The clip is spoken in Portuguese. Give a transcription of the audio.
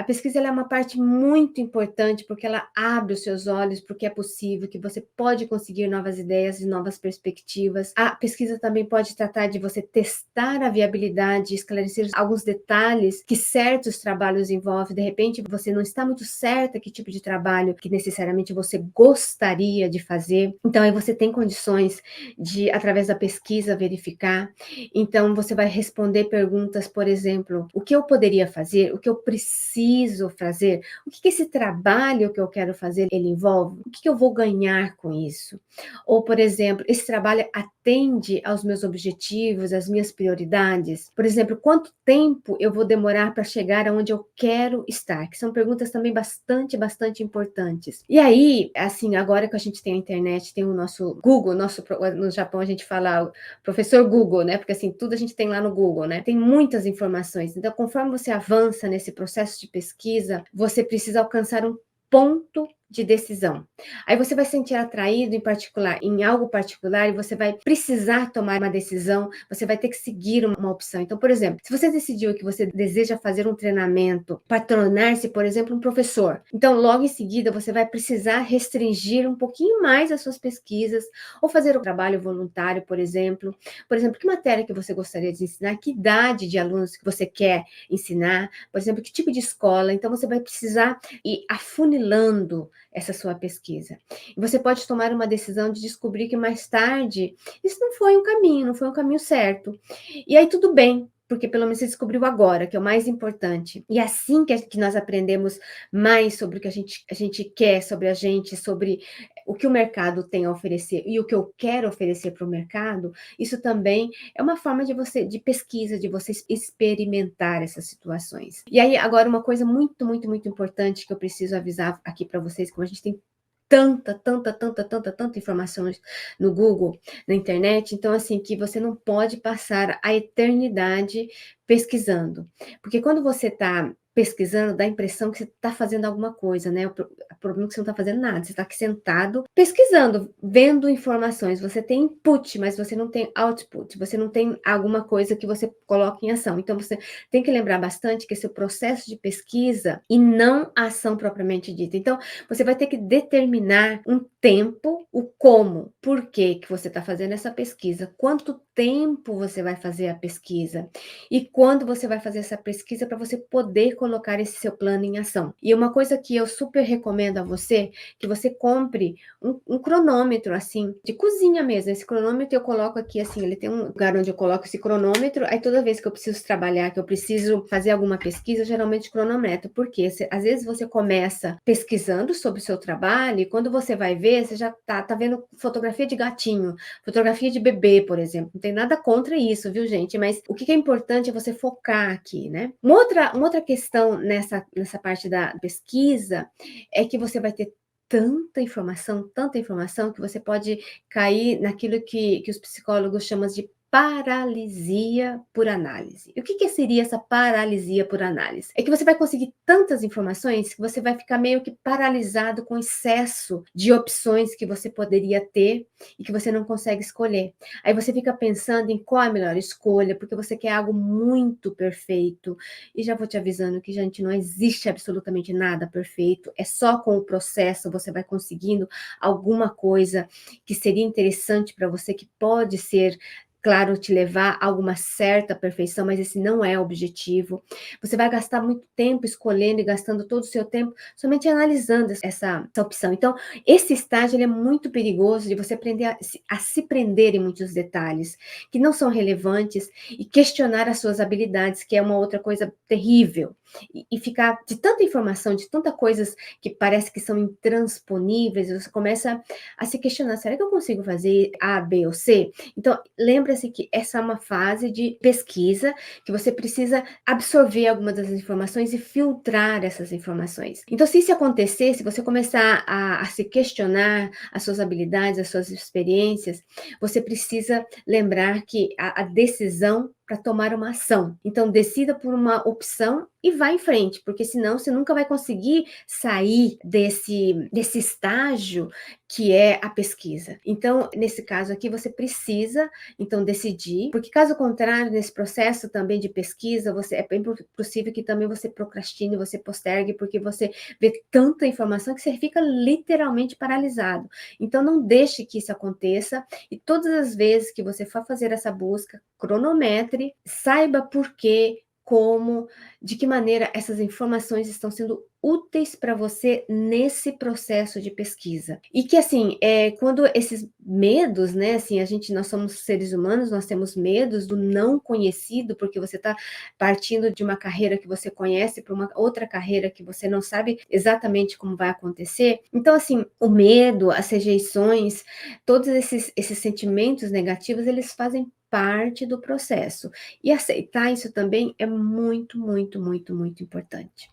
pesquisa ela é uma parte muito importante, porque ela abre os seus olhos para o que é possível, que você pode conseguir novas ideias e novas perspectivas. A pesquisa também pode tratar de você testar a viabilidade, esclarecer alguns detalhes que certos trabalhos envolvem. De repente, você não está muito certa que tipo de trabalho que necessariamente você gostaria de fazer. Então, aí você tem condições de, através da pesquisa, verificar. Então, você vai responder perguntas, por exemplo, o que eu poderia fazer, o que eu preciso fazer, o que esse trabalho que eu quero fazer, ele envolve, o que eu vou ganhar com isso? Ou, por exemplo, esse trabalho atende aos meus objetivos, às minhas prioridades? Por exemplo, quanto tempo eu vou demorar para chegar aonde eu quero estar? Que são perguntas também bastante importantes. E aí, assim, agora que a gente tem a internet, tem o nosso Google, no Japão a gente fala professor Google, né? Porque assim, tudo a gente tem lá no Google, né? Tem muitas informações. Então, conforme você avança nesse processo de pesquisa, você precisa alcançar um ponto de decisão. Aí você vai se sentir atraído em algo particular, e você vai precisar tomar uma decisão, você vai ter que seguir uma opção. Então, por exemplo, se você decidiu que você deseja fazer um treinamento para tornar-se, por exemplo, um professor, então logo em seguida você vai precisar restringir um pouquinho mais as suas pesquisas, ou fazer um trabalho voluntário, por exemplo. Por exemplo, que matéria que você gostaria de ensinar, que idade de alunos que você quer ensinar, por exemplo, que tipo de escola. Então, você vai precisar ir afunilando essa sua pesquisa. E você pode tomar uma decisão de descobrir que mais tarde isso não foi um caminho certo. E aí tudo bem, porque pelo menos você descobriu agora, que é o mais importante. E assim que nós aprendemos mais sobre o que a gente quer, sobre a gente, sobre o que o mercado tem a oferecer e o que eu quero oferecer para o mercado, isso também é uma forma de pesquisa, de você experimentar essas situações. E aí, agora, uma coisa muito importante que eu preciso avisar aqui para vocês, como a gente tem tanta informações no Google, na internet, então assim, que você não pode passar a eternidade pesquisando, porque quando você está pesquisando, dá a impressão que você está fazendo alguma coisa, né? O problema é que você não está fazendo nada, você está aqui sentado pesquisando, vendo informações, você tem input, mas você não tem output, você não tem alguma coisa que você coloca em ação. Então você tem que lembrar bastante que esse é o processo de pesquisa e não a ação propriamente dita. Então, você vai ter que determinar um tempo, o como, por que você está fazendo essa pesquisa, quanto tempo você vai fazer a pesquisa e quando você vai fazer essa pesquisa para você poder colocar esse seu plano em ação. E uma coisa que eu super recomendo a você, que você compre um cronômetro, assim, de cozinha mesmo. Esse cronômetro eu coloco aqui, assim, ele tem um lugar onde eu coloco esse cronômetro, aí toda vez que eu preciso trabalhar, que eu preciso fazer alguma pesquisa, eu geralmente cronometro, porque às vezes você começa pesquisando sobre o seu trabalho, e quando você vai ver, você já tá vendo fotografia de gatinho, fotografia de bebê, por exemplo. Não tem nada contra isso, viu, gente? Mas o que é importante é você focar aqui, né? Uma outra questão nessa parte da pesquisa é que você vai ter tanta informação, que você pode cair naquilo que os psicólogos chamam de paralisia por análise. E o que seria essa paralisia por análise? É que você vai conseguir tantas informações que você vai ficar meio que paralisado com o excesso de opções que você poderia ter e que você não consegue escolher. Aí você fica pensando em qual é a melhor escolha, porque você quer algo muito perfeito. E já vou te avisando que, gente, não existe absolutamente nada perfeito. É só com o processo você vai conseguindo alguma coisa que seria interessante para você, que pode ser, claro, te levar a alguma certa perfeição, mas esse não é o objetivo. Você vai gastar muito tempo escolhendo e gastando todo o seu tempo somente analisando essa opção. Então, esse estágio ele é muito perigoso, de você aprender a se prender em muitos detalhes que não são relevantes e questionar as suas habilidades, que é uma outra coisa terrível. E ficar de tanta informação, de tantas coisas que parece que são intransponíveis, você começa a se questionar, será que eu consigo fazer A, B ou C? Então, lembra-se que essa é uma fase de pesquisa, que você precisa absorver algumas das informações e filtrar essas informações. Então, se isso acontecer, se você começar a se questionar as suas habilidades, as suas experiências, você precisa lembrar que a decisão para tomar uma ação. Então decida por uma opção e vá em frente, porque senão você nunca vai conseguir sair desse estágio que é a pesquisa. Então, nesse caso aqui, você precisa, então, decidir, porque caso contrário, nesse processo também de pesquisa, você é bem possível que também você procrastine, você postergue, porque você vê tanta informação que você fica literalmente paralisado. Então, não deixe que isso aconteça e todas as vezes que você for fazer essa busca, cronometre, saiba por quê, como, de que maneira essas informações estão sendo úteis para você nesse processo de pesquisa. E que assim, quando esses medos, né, assim, nós somos seres humanos, nós temos medos do não conhecido, porque você está partindo de uma carreira que você conhece para uma outra carreira que você não sabe exatamente como vai acontecer. Então, assim, o medo, as rejeições, todos esses sentimentos negativos, eles fazem parte do processo. E aceitar isso também é muito, muito, muito, muito importante.